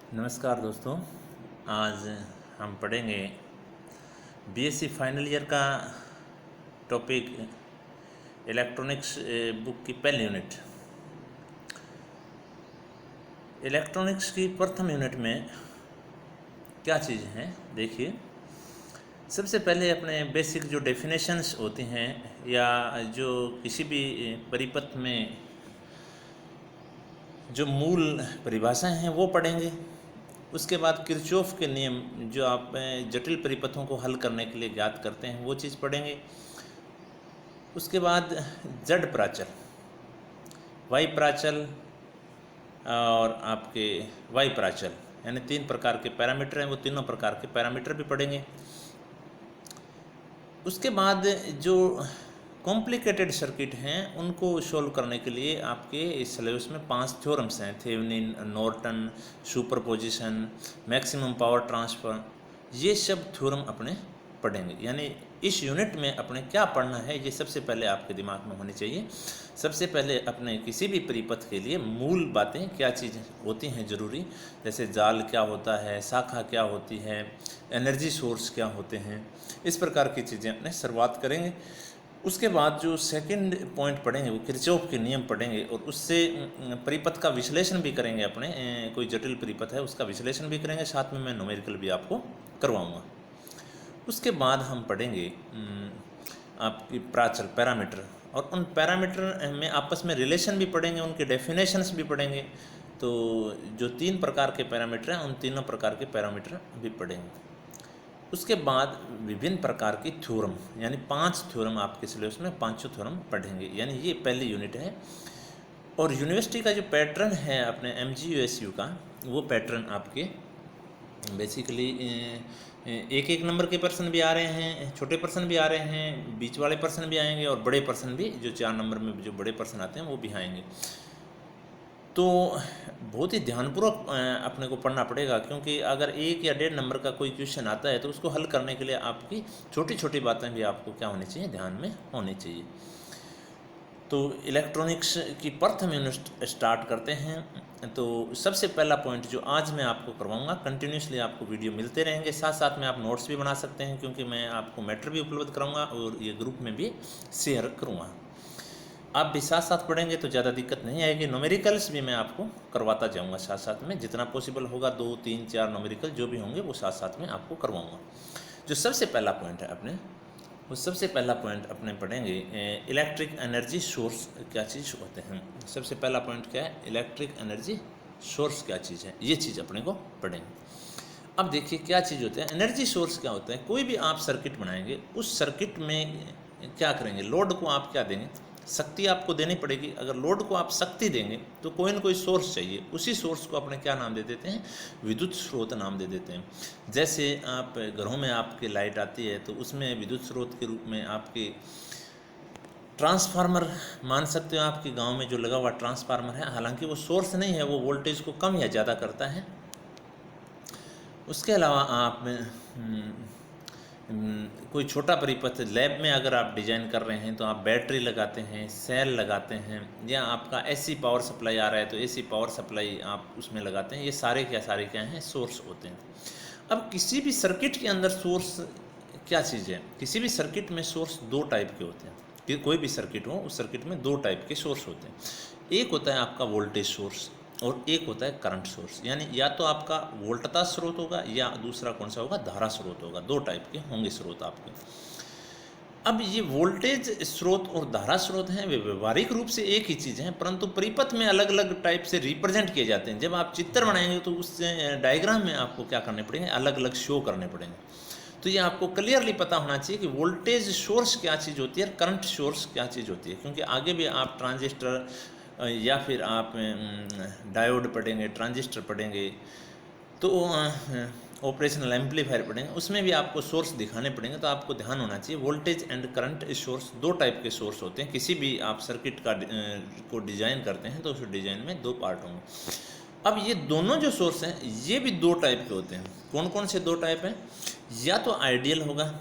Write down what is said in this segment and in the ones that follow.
नमस्कार दोस्तों। आज हम पढ़ेंगे बीएससी फाइनल ईयर का टॉपिक इलेक्ट्रॉनिक्स बुक की पहली यूनिट। इलेक्ट्रॉनिक्स की प्रथम यूनिट में क्या चीज़ें हैं देखिए। सबसे पहले अपने बेसिक जो डेफिनेशंस होती हैं या जो किसी भी परिपथ में जो मूल परिभाषाएं हैं वो पढ़ेंगे। उसके बाद किरचॉफ के नियम जो आप जटिल परिपथों को हल करने के लिए ज्ञात करते हैं वो चीज़ पढ़ेंगे। उसके बाद जड़ प्राचल, वाई प्राचल और आपके वाई प्राचल यानी 3 प्रकार के पैरामीटर हैं, वो तीनों प्रकार के पैरामीटर भी पढ़ेंगे। उसके बाद जो कॉम्प्लिकेटेड सर्किट हैं उनको सॉल्व करने के लिए आपके इस सिलेबस में 5 थ्योरम्स हैं, Thevenin, Norton, superposition, maximum power transfer, ये सब थ्योरम अपने पढ़ेंगे। यानी इस यूनिट में अपने क्या पढ़ना है ये सबसे पहले आपके दिमाग में होनी चाहिए। सबसे पहले अपने किसी भी परिपथ के लिए मूल बातें क्या चीज़ें होती हैं ज़रूरी, जैसे जाल क्या होता है, शाखा क्या होती है, एनर्जी सोर्स क्या होते हैं, इस प्रकार की चीज़ें अपने शुरुआत करेंगे। उसके बाद जो सेकंड पॉइंट पढ़ेंगे वो किरचॉफ के नियम पढ़ेंगे और उससे परिपथ का विश्लेषण भी करेंगे। अपने कोई जटिल परिपथ है उसका विश्लेषण भी करेंगे, साथ में मैं न्यूमेरिकल भी आपको करवाऊँगा। उसके बाद हम पढ़ेंगे आपकी प्राचल, पैरामीटर, और उन पैरामीटर में आपस में रिलेशन भी पढ़ेंगे, उनके डेफिनेशंस भी पढ़ेंगे। तो जो 3 प्रकार के पैरामीटर हैं उन तीनों प्रकार के पैरामीटर भी पढ़ेंगे। उसके बाद विभिन्न प्रकार की थ्योरम यानी 5 थ्योरम आपके सिलेबस में 5 थ्योरम पढ़ेंगे। यानी ये पहली यूनिट है। और यूनिवर्सिटी का जो पैटर्न है अपने MGUSU का, वो पैटर्न आपके बेसिकली एक नंबर के पर्सन भी आ रहे हैं, छोटे पर्सन भी आ रहे हैं, बीच वाले पर्सन भी आएंगे और बड़े पर्सन भी, जो 4 नंबर में जो बड़े पर्सन आते हैं वो भी आएंगे। तो बहुत ही ध्यानपूर्वक अपने को पढ़ना पड़ेगा, क्योंकि अगर 1 या 1.5 नंबर का कोई क्वेश्चन आता है तो उसको हल करने के लिए आपकी छोटी छोटी बातें भी आपको क्या होनी चाहिए, ध्यान में होनी चाहिए। तो इलेक्ट्रॉनिक्स की प्रथम यूनिट स्टार्ट करते हैं। तो सबसे पहला पॉइंट जो आज मैं आपको करवाऊंगा, कंटिन्यूसली आपको वीडियो मिलते रहेंगे, साथ साथ में आप नोट्स भी बना सकते हैं, क्योंकि मैं आपको मैटर भी उपलब्ध कराऊंगा और ये ग्रुप में भी शेयर करूंगा। आप भी साथ साथ पढ़ेंगे तो ज़्यादा दिक्कत नहीं आएगी। न्यूमेरिकल्स भी मैं आपको करवाता जाऊंगा साथ साथ में, जितना पॉसिबल होगा 2, 3, 4 न्यूमेरिकल जो भी होंगे वो साथ साथ में आपको करवाऊंगा। जो सबसे पहला पॉइंट है अपने, वो सबसे पहला पॉइंट अपने पढ़ेंगे इलेक्ट्रिक एनर्जी सोर्स क्या चीज़ होते हैं। सबसे पहला पॉइंट क्या है, इलेक्ट्रिक एनर्जी सोर्स क्या चीज़ है, ये चीज़ अपने को पढ़ेंगे। अब देखिए क्या चीज़ होते हैं एनर्जी सोर्स, क्या होता है। कोई भी आप सर्किट बनाएंगे, उस सर्किट में क्या करेंगे, लोड को आप क्या देंगे, शक्ति आपको देनी पड़ेगी। अगर लोड को आप शक्ति देंगे तो कोई ना कोई सोर्स चाहिए, उसी सोर्स को अपने क्या नाम दे देते हैं, विद्युत स्रोत नाम दे देते हैं। जैसे आप घरों में आपके लाइट आती है तो उसमें विद्युत स्रोत के रूप में आपके ट्रांसफार्मर मान सकते हो, आपके गांव में जो लगा हुआ ट्रांसफार्मर है, हालांकि वो सोर्स नहीं है, वो वोल्टेज को कम या ज़्यादा करता है। उसके अलावा आप कोई छोटा परिपथ लैब में अगर आप डिजाइन कर रहे हैं तो आप बैटरी लगाते हैं, सेल लगाते हैं, या आपका एसी पावर सप्लाई आ रहा है तो एसी पावर सप्लाई आप उसमें लगाते हैं। ये सारे क्या हैं, सोर्स होते हैं। अब किसी भी सर्किट के अंदर सोर्स क्या चीज़ है, किसी भी सर्किट में सोर्स 2 टाइप के होते हैं। कि कोई भी सर्किट हो, उस सर्किट में 2 टाइप के सोर्स होते हैं। एक होता है आपका वोल्टेज सोर्स और एक होता है करंट सोर्स। यानी या तो आपका वोल्टता स्रोत होगा या दूसरा कौन सा होगा, धारा स्रोत होगा। 2 टाइप के होंगे स्रोत आपके। अब ये वोल्टेज स्रोत और धारा स्रोत हैं, वे व्यवहारिक रूप से एक ही चीज़ हैं, परंतु परिपथ में अलग अलग टाइप से रिप्रेजेंट किए जाते हैं। जब आप चित्र बनाएंगे तो उस डायग्राम में आपको क्या करने पड़ेंगे, अलग अलग शो करने पड़ेंगे। तो ये आपको क्लियरली पता होना चाहिए कि वोल्टेज सोर्स क्या चीज़ होती है और करंट सोर्स क्या चीज़ होती है, क्योंकि आगे भी आप ट्रांजिस्टर या फिर आप डायोड पढ़ेंगे, ट्रांजिस्टर पढ़ेंगे, तो ऑपरेशनल एम्पलीफायर पढ़ेंगे, उसमें भी आपको सोर्स दिखाने पड़ेंगे। तो आपको ध्यान होना चाहिए voltage and current source 2 type के सोर्स होते हैं। किसी भी आप सर्किट का को डिजाइन करते हैं तो उस डिजाइन में 2 पार्ट होंगे। अब ये दोनों जो सोर्स हैं ये भी 2 टाइप के होते हैं। कौन कौन से 2 टाइप हैं, या तो आइडियल होगा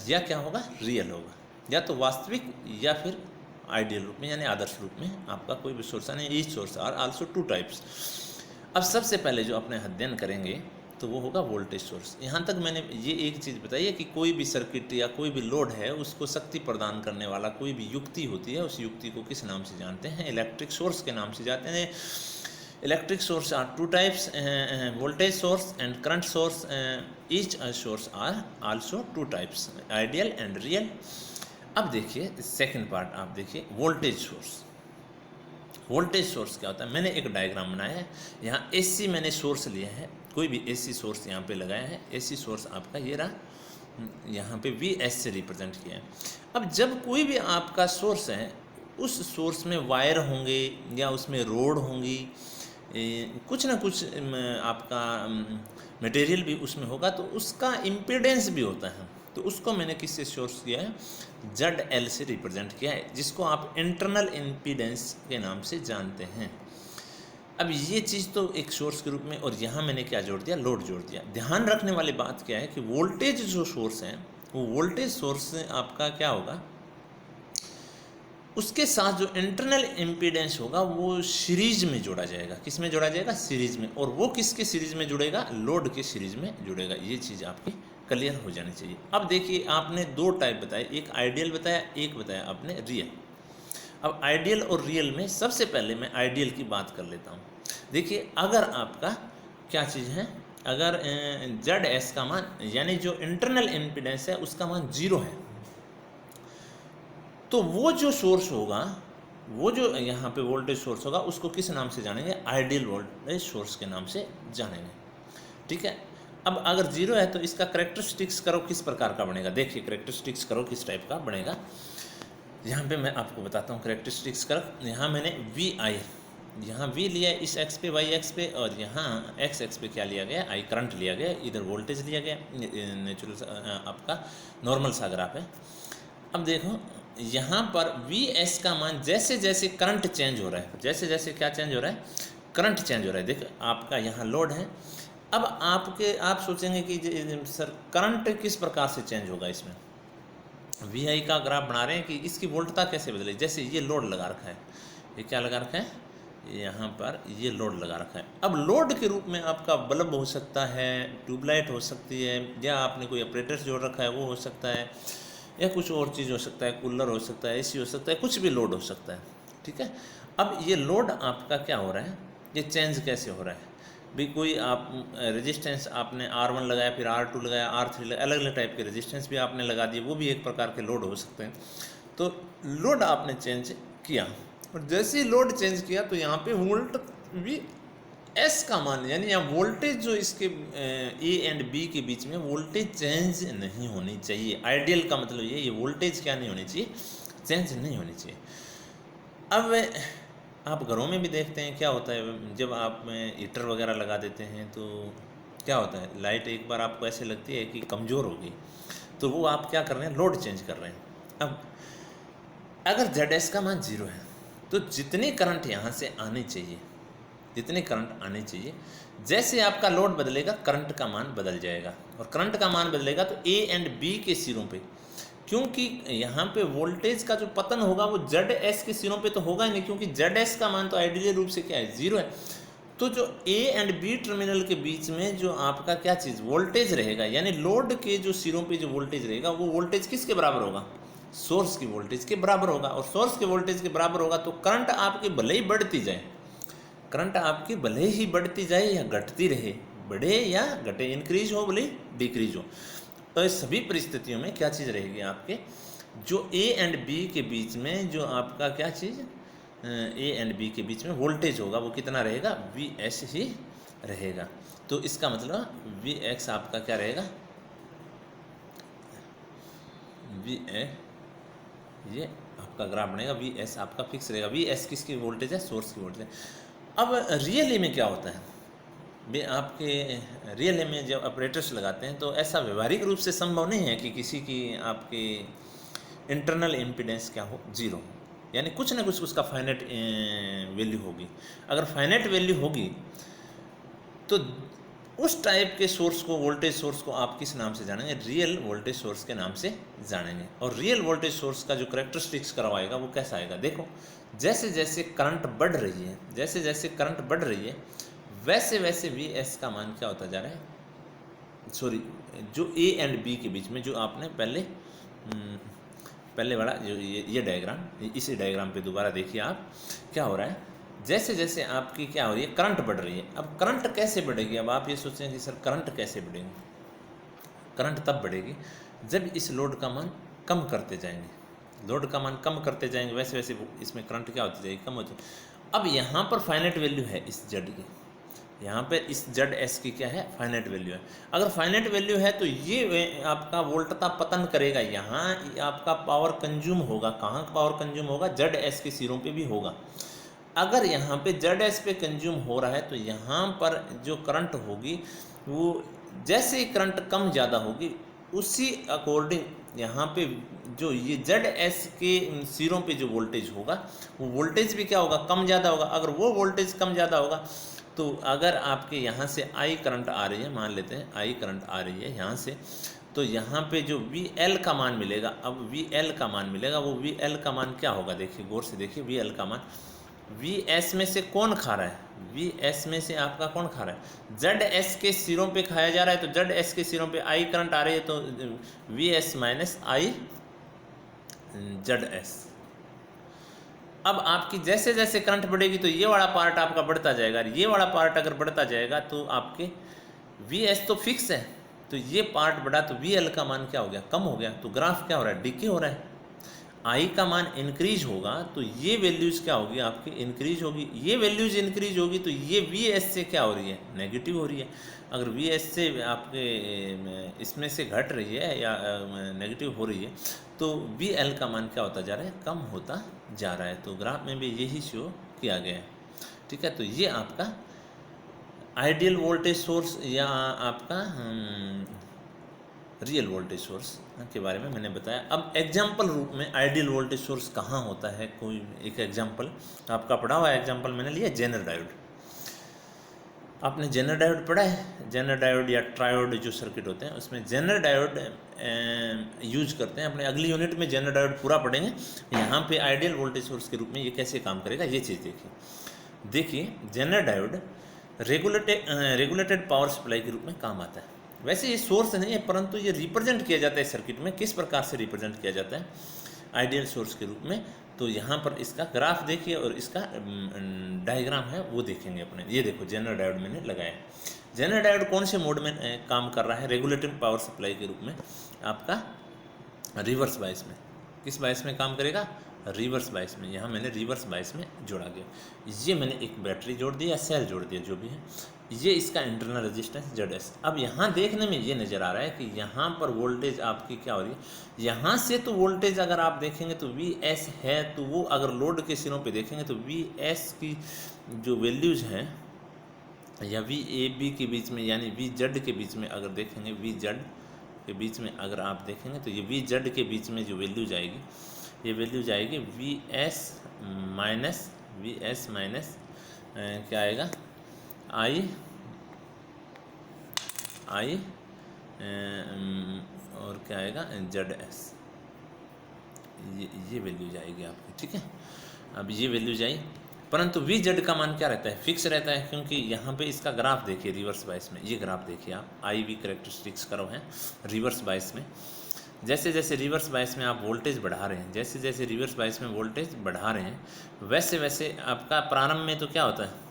या क्या होगा, रियल होगा, या तो वास्तविक या फिर आइडियल रूप में यानी आदर्श रूप में आपका कोई भी सोर्स है। Each source are also 2 types. अब सबसे पहले जो अपने अध्ययन करेंगे तो वो होगा वोल्टेज सोर्स। यहाँ तक मैंने ये एक चीज़ बताई है कि कोई भी सर्किट या कोई भी लोड है उसको शक्ति प्रदान करने वाला कोई भी युक्ति होती है, उस युक्ति को किस नाम से जानते हैं? इलेक्ट्रिक सोर्स के नाम से जानते हैं। Electric source are two types, voltage source and current source. Each source are also two types, ideal and real. अब देखिए सेकेंड पार्ट, आप देखिए वोल्टेज सोर्स। वोल्टेज सोर्स क्या होता है? मैंने एक डायग्राम बनाया है, यहाँ एसी मैंने सोर्स लिया है, कोई भी एसी सोर्स यहाँ पे लगाया है। एसी सोर्स आपका ये रहा, यहाँ पे वी एस से रिप्रेजेंट किया है। अब जब कोई भी आपका सोर्स है, उस सोर्स में वायर होंगे या उसमें रोड होंगी, कुछ ना कुछ आपका मटेरियल भी उसमें होगा, तो उसका इम्पीडेंस भी होता है। तो उसको मैंने किससे सोर्स किया है? ZL से रिप्रेजेंट किया है, जिसको आप इंटरनल इम्पीडेंस के नाम से जानते हैं। अब ये चीज़ तो एक सोर्स के रूप में, और यहाँ मैंने क्या जोड़ दिया? लोड जोड़ दिया। ध्यान रखने वाली बात क्या है कि वोल्टेज जो सोर्स है, वो वोल्टेज सोर्स आपका क्या होगा, उसके साथ जो इंटरनल इम्पीडेंस होगा वो सीरीज में जोड़ा जाएगा। किस में जोड़ा जाएगा? सीरीज में। और वो किसके सीरीज में जुड़ेगा? लोड के सीरीज में जुड़ेगा। ये चीज़ आपकी क्लियर हो जानी चाहिए। अब देखिए, आपने दो टाइप बताए, एक आइडियल बताया, एक बताया आपने रियल। अब आइडियल और रियल में सबसे पहले मैं आइडियल की बात कर लेता हूँ। देखिए, अगर आपका क्या चीज़ है, अगर ZS का मान, यानी जो इंटरनल इम्पीडेंस है उसका मान 0 है, तो वो जो सोर्स होगा, वो जो यहाँ पे वोल्टेज सोर्स होगा, उसको किस नाम से जानेंगे? आइडियल वोल्टेज सोर्स के नाम से जानेंगे। ठीक है। अब अगर 0 है तो इसका करेक्टरिस्टिक्स करो किस प्रकार का बनेगा? देखिए, करेक्टरिस्टिक्स करो किस टाइप का बनेगा। यहाँ पे मैं आपको बताता हूँ करेक्टरिस्टिक्स करो। यहाँ मैंने VI, यहाँ V लिया है इस एक्स पे, वाई एक्स पे, और यहाँ एक्स एक्स पे क्या लिया गया? I करंट लिया गया, इधर वोल्टेज लिया गया, नेचुरल आपका नॉर्मल सा ग्राफ है। अब देखो, यहाँ पर VS का मान जैसे जैसे करंट चेंज हो रहा है, जैसे जैसे क्या चेंज हो रहा है? करंट चेंज हो रहा है। देखो, आपका यहाँ लोड है। अब आप सोचेंगे कि सर करंट किस प्रकार से चेंज होगा इसमें? VI का ग्राफ बना रहे हैं कि इसकी वोल्टता कैसे बदले। जैसे ये लोड लगा रखा है, ये क्या लगा रखा है? यहाँ पर ये लोड लगा रखा है। अब लोड के रूप में आपका बल्ब हो सकता है, ट्यूबलाइट हो सकती है, या आपने कोई ऑपरेटर जोड़ रखा है वो हो सकता है, या कुछ और चीज़ हो सकता है, कूलर हो सकता है, AC हो सकता है, कुछ भी लोड हो सकता है। ठीक है। अब ये लोड आपका क्या हो रहा है? ये चेंज कैसे हो रहा है भी? कोई आप रेजिस्टेंस आपने R1 लगाया, फिर R2 लगाया, R3 लगाया, अलग अलग टाइप के रेजिस्टेंस भी आपने लगा दिए, वो भी एक प्रकार के लोड हो सकते हैं। तो लोड आपने चेंज किया, और जैसे ही लोड चेंज किया तो यहाँ पे वोल्ट भी S का मान, यानी यहाँ वोल्टेज जो इसके A एंड B के बीच में वोल्टेज चेंज नहीं होनी चाहिए। आइडियल का मतलब ये वोल्टेज क्या नहीं होनी चाहिए? चेंज नहीं होनी चाहिए। अब आप घरों में भी देखते हैं क्या होता है, जब आप हीटर वगैरह लगा देते हैं तो क्या होता है, लाइट एक बार आपको ऐसे लगती है कि कमज़ोर होगी, तो वो आप क्या कर रहे हैं? लोड चेंज कर रहे हैं। अब अगर ZS का मान 0 है तो जितनी करंट यहाँ से आनी चाहिए, जितनी करंट आनी चाहिए, जैसे आपका लोड बदलेगा करंट का मान बदल जाएगा, और करंट का मान बदलेगा तो A एंड B के सिरों पे, क्योंकि यहाँ पे वोल्टेज का जो पतन होगा वो ZS के सिरों पे तो होगा ही नहीं, क्योंकि ZS का मान तो आइडियल रूप से क्या है? 0 है। तो जो A एंड B टर्मिनल के बीच में जो आपका क्या चीज़ वोल्टेज रहेगा, यानी लोड के जो सिरों पे जो वोल्टेज रहेगा, वो वोल्टेज किसके बराबर होगा? सोर्स की वोल्टेज के बराबर होगा। और सोर्स के वोल्टेज के बराबर होगा तो करंट आपकी भले ही बढ़ती जाए, करंट आपकी भले ही बढ़ती जाए या घटती रहे, बढ़े या घटे, इंक्रीज हो भले डिक्रीज हो, तो इस सभी परिस्थितियों में क्या चीज़ रहेगी आपके? जो A एंड B के बीच में जो आपका क्या चीज़ A एंड B के बीच में वोल्टेज होगा वो कितना रहेगा? VS ही रहेगा। तो इसका मतलब VX आपका क्या रहेगा? ये आपका ग्राफ बनेगा, VS आपका फिक्स रहेगा। VS किसकी वोल्टेज है? सोर्स की वोल्टेज है। अब रियली में क्या होता है? वे आपके रियल में जब ऑपरेटर्स लगाते हैं तो ऐसा व्यवहारिक रूप से संभव नहीं है कि किसी की आपके इंटरनल इम्पीडेंस क्या हो? 0, यानी कुछ ना कुछ उसका फाइनाइट वैल्यू होगी। अगर फाइनाइट वैल्यू होगी तो उस टाइप के सोर्स को, वोल्टेज सोर्स को आप किस नाम से जानेंगे? रियल वोल्टेज सोर्स के नाम से जानेंगे। और रियल वोल्टेज सोर्स का जो करेक्टरिस्टिक्स करवाएगा वो कैसा आएगा? देखो, जैसे जैसे करंट बढ़ रही है, जैसे जैसे करंट बढ़ रही है, वैसे वैसे वी एस का मान क्या होता जा रहा है, सॉरी, जो ए एंड बी के बीच में जो आपने पहले वाला जो ये डायग्राम, इसी डायग्राम पे दोबारा देखिए आप क्या हो रहा है। जैसे जैसे आपकी क्या हो रही है, करंट बढ़ रही है। अब करंट कैसे बढ़ेगी, अब आप ये सोचें कि सर करंट कैसे बढ़ेगी। करंट तब बढ़ेगी जब इस लोड का मान कम करते जाएंगे, लोड का मान कम करते जाएंगे, वैसे वैसे इसमें करंट क्या होती जाएगी, कम होती। अब यहाँ पर फाइनाइट वैल्यू है इस जड की, यहाँ पे इस जड एस की क्या है, फाइनाइट वैल्यू है। अगर फाइनाइट वैल्यू है तो ये आपका वोल्टता पतन करेगा, यहाँ आपका पावर कंज्यूम होगा। कहाँ पावर कंज्यूम होगा, जड एस के सिरों पे भी होगा। अगर यहाँ पे जड एस पे कंज्यूम हो रहा है तो यहाँ पर जो करंट होगी वो जैसे ही करंट कम ज़्यादा होगी उसी अकॉर्डिंग यहाँ पे जो ये जेड एस के सिरों पे जो वोल्टेज होगा वो वोल्टेज भी क्या होगा, कम ज़्यादा होगा। अगर वो वोल्टेज कम ज़्यादा होगा तो अगर आपके यहाँ से आई करंट आ रही है, मान लेते हैं आई करंट आ रही है यहाँ से, तो यहाँ पे जो वी एल का मान मिलेगा, अब वी एल का मान मिलेगा, वो वी एल का मान क्या होगा, देखिए गौर से देखिए, वी एल का मान वी एस में से कौन खा रहा है, वी एस में से आपका कौन खा रहा है, जेड एस के सिरों पे खाया जा रहा है। तो जेड एस के सिरों पे आई करंट आ रही है तो V S minus I Z S. अब आपकी जैसे जैसे करंट बढ़ेगी तो ये वाला पार्ट आपका बढ़ता जाएगा, ये वाला पार्ट अगर बढ़ता जाएगा तो आपके वी एस तो फिक्स है, तो ये पार्ट बढ़ा तो वी एल का मान क्या हो गया, कम हो गया। तो ग्राफ क्या हो रहा है, डिके हो रहा है। आई का मान इंक्रीज होगा तो ये वैल्यूज़ क्या होगी आपकी, इंक्रीज होगी। ये वैल्यूज़ इंक्रीज होगी तो ये वी एस से क्या हो रही है, नेगेटिव हो रही है। अगर वी एस से आपके इसमें से घट रही है या नेगेटिव हो रही है तो वी एल का मान क्या होता जा रहा है, कम होता जा रहा है। तो ग्राफ में भी यही शो किया गया है, ठीक है। तो ये आपका आइडियल वोल्टेज सोर्स या आपका रियल वोल्टेज सोर्स के बारे में मैंने बताया। अब एग्जाम्पल रूप में आइडियल वोल्टेज सोर्स कहाँ होता है, कोई एक एग्जाम्पल आपका पढ़ा हुआ एग्जाम्पल मैंने लिया, जेनर डायोड। आपने जेनर डायोड पढ़ा है, जेनर डायोड या ट्रायोड जो सर्किट होते हैं उसमें जेनर डायोड यूज करते हैं। अपने अगली यूनिट में जेनर डायोड पूरा पढ़ेंगे। यहाँ पे आइडियल वोल्टेज सोर्स के रूप में ये कैसे काम करेगा ये चीज़ देखिए Zener diode regulated power supply के रूप में काम आता है। वैसे ये सोर्स नहीं है परंतु ये रिप्रेजेंट किया जाता है सर्किट में। किस प्रकार से रिप्रेजेंट किया जाता है आइडियल सोर्स के रूप में, तो यहाँ पर इसका ग्राफ देखिए और इसका डायग्राम है वो देखेंगे अपने। ये देखो जेनर डायोड मैंने लगाया। जेनर डायोड कौन से मोड में काम कर रहा है, रेगुलेटेड पावर सप्लाई के रूप में आपका रिवर्स बायस में। किस बायस में काम करेगा, रिवर्स बायस में। यहाँ मैंने रिवर्स बायस में जोड़ा गया। ये मैंने एक बैटरी जोड़ दी या सेल जोड़ दिया जो भी है, ये इसका इंटरनल रेजिस्टेंस जेड एस। अब यहाँ देखने में ये नज़र आ रहा है कि यहाँ पर वोल्टेज आपकी क्या हो रही है, यहाँ से तो वोल्टेज अगर आप देखेंगे तो वी एस है, तो वो अगर लोड के सिरों पे देखेंगे तो वी एस की जो वैल्यूज़ हैं या वी ए बी के बीच में यानी वी जेड के बीच में अगर देखेंगे, वी जेड के बीच में अगर आप देखेंगे तो ये वी जेड के बीच में जो वैल्यू जाएगी, ये वैल्यू जाएगी वी एस माइनस क्या आएगा, आई और क्या आएगा जेड एस। ये वैल्यू जाएगी आपकी, ठीक है। अब ये वैल्यू जाई, परंतु वी जेड का मान क्या रहता है, फिक्स रहता है, क्योंकि यहाँ पे इसका ग्राफ देखिए रिवर्स बायस में। ये ग्राफ देखिए आप, आई वी करेक्टरिस्टिक्स करो हैं रिवर्स बायस में। जैसे जैसे रिवर्स बायस में आप वोल्टेज बढ़ा रहे हैं, जैसे जैसे रिवर्स बायस में वोल्टेज बढ़ा रहे हैं, वैसे वैसे आपका प्रारंभ में तो क्या होता है,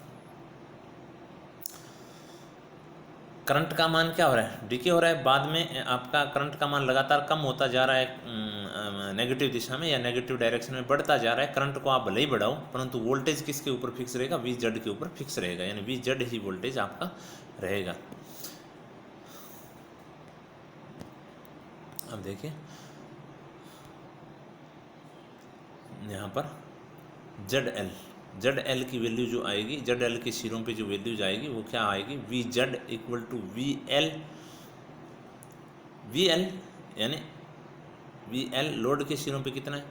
करंट का मान क्या हो रहा है, डिके हो रहा है। बाद में आपका करंट का मान लगातार कम होता जा रहा है, नेगेटिव दिशा में या नेगेटिव डायरेक्शन में बढ़ता जा रहा है। करंट को आप भले ही बढ़ाओ परंतु वोल्टेज किसके ऊपर फिक्स रहेगा, वी जेड के ऊपर फिक्स रहेगा, यानी वी जेड ही वोल्टेज आपका रहेगा। अब देखिए यहाँ पर जेड एल की वैल्यू जो आएगी, जेड एल के सिरों पे जो वैल्यूज आएगी वो क्या आएगी, V Z equal to V L यानी वी एल लोड के सिरों पे कितना है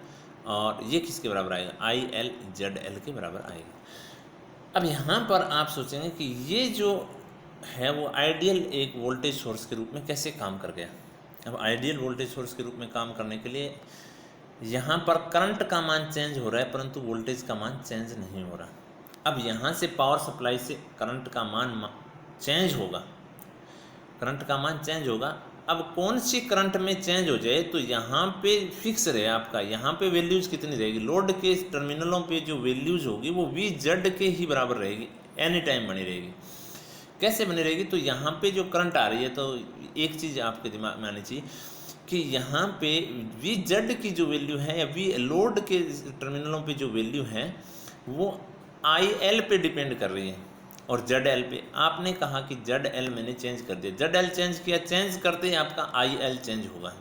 और ये किसके बराबर आएगा, आई एल जेड एल के बराबर आएगा। अब यहाँ पर आप सोचेंगे कि ये जो है वो आइडियल एक वोल्टेज सोर्स के रूप में कैसे काम कर गया। अब आइडियल वोल्टेज सोर्स के रूप में काम करने के लिए यहाँ पर करंट का मान चेंज हो रहा है परंतु वोल्टेज का मान चेंज नहीं हो रहा। अब यहाँ से पावर सप्लाई से करंट का मान चेंज होगा, करंट का मान चेंज होगा। अब कौन सी करंट में चेंज हो जाए तो यहाँ पे फिक्स रहे आपका, यहाँ पे वैल्यूज़ कितनी रहेगी, लोड के टर्मिनलों पे जो वैल्यूज़ होगी वो वी जेड के ही बराबर रहेगी, एनी टाइम बनी रहेगी। कैसे बनी रहेगी, तो यहाँ पे जो करंट आ रही है, तो एक चीज़ आपके दिमाग में आनी चाहिए कि यहाँ पे वी जेड की जो वैल्यू है या वी लोड के टर्मिनलों पे जो वैल्यू है वो आई एल पे डिपेंड कर रही है और जेड एल पे। आपने कहा कि जेड एल मैंने चेंज कर दिया, जेड एल चेंज किया, चेंज करते ही आपका आई एल चेंज होगा।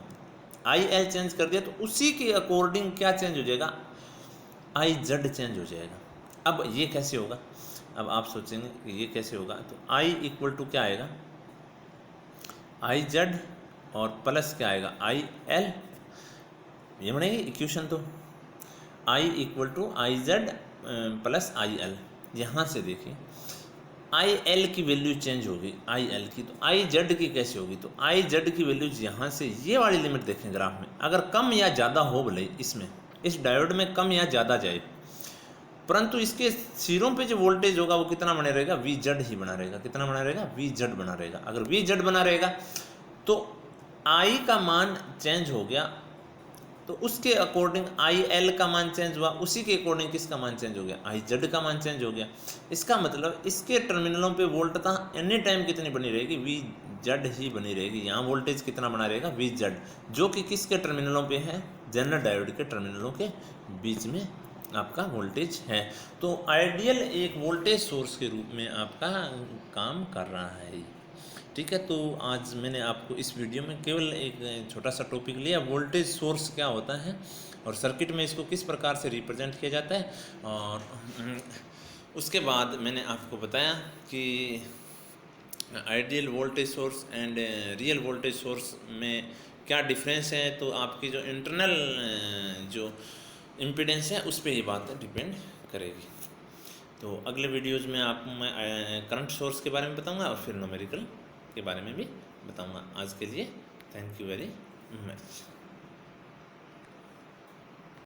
आई एल चेंज कर दिया तो उसी के अकॉर्डिंग क्या चेंज हो जाएगा, आई जेड चेंज हो जाएगा। अब ये कैसे होगा, अब आप सोचेंगे कि ये कैसे होगा, तो I इक्वल टू क्या आएगा, आई जेड और प्लस क्या आएगा, आई एल, ये बनेगी इक्वेशन। तो I equal to I Z plus I L. यहाँ से देखिए आई एल की वैल्यू चेंज होगी, आई एल की, तो आई जेड की कैसे होगी, तो आई जेड की वैल्यूज यहाँ से ये वाली लिमिट देखें ग्राफ में, अगर कम या ज़्यादा हो भले इसमें, इस डायोड में कम या ज़्यादा जाए, परंतु इसके सिरों पे जो वोल्टेज होगा वो कितना बना रहेगा, वी जेड ही बना रहेगा। कितना बना रहेगा, वी जेड बना रहेगा। अगर वी जेड बना रहेगा तो आई का मान चेंज हो गया, तो उसके अकॉर्डिंग आई एल का मान चेंज हुआ, उसी के अकॉर्डिंग किसका मान चेंज हो गया, आई जेड का मान चेंज हो गया। इसका मतलब इसके टर्मिनलों पे वोल्टता एनी टाइम कितनी बनी रहेगी, वी जेड ही बनी रहेगी। यहाँ वोल्टेज कितना बना रहेगा, वी जेड, जो कि किसके टर्मिनलों पे है, जेनर डायोड के टर्मिनलों के बीच में आपका वोल्टेज है। तो आइडियल एक वोल्टेज सोर्स के रूप में आपका काम कर रहा है। ठीक है, तो आज मैंने आपको इस वीडियो में केवल एक छोटा सा टॉपिक लिया, वोल्टेज सोर्स क्या होता है और सर्किट में इसको किस प्रकार से रिप्रेजेंट किया जाता है, और उसके बाद मैंने आपको बताया कि ideal voltage source and real voltage source में क्या डिफरेंस है। तो आपकी जो इंटरनल जो इम्पीडेंस है उस पर ये बात डिपेंड करेगी। तो अगले वीडियोज़ में आपको मैं करंट सोर्स के बारे में बताऊंगा और फिर न्यूमेरिकल के बारे में भी बताऊंगा। आज के लिए थैंक यू वेरी मच।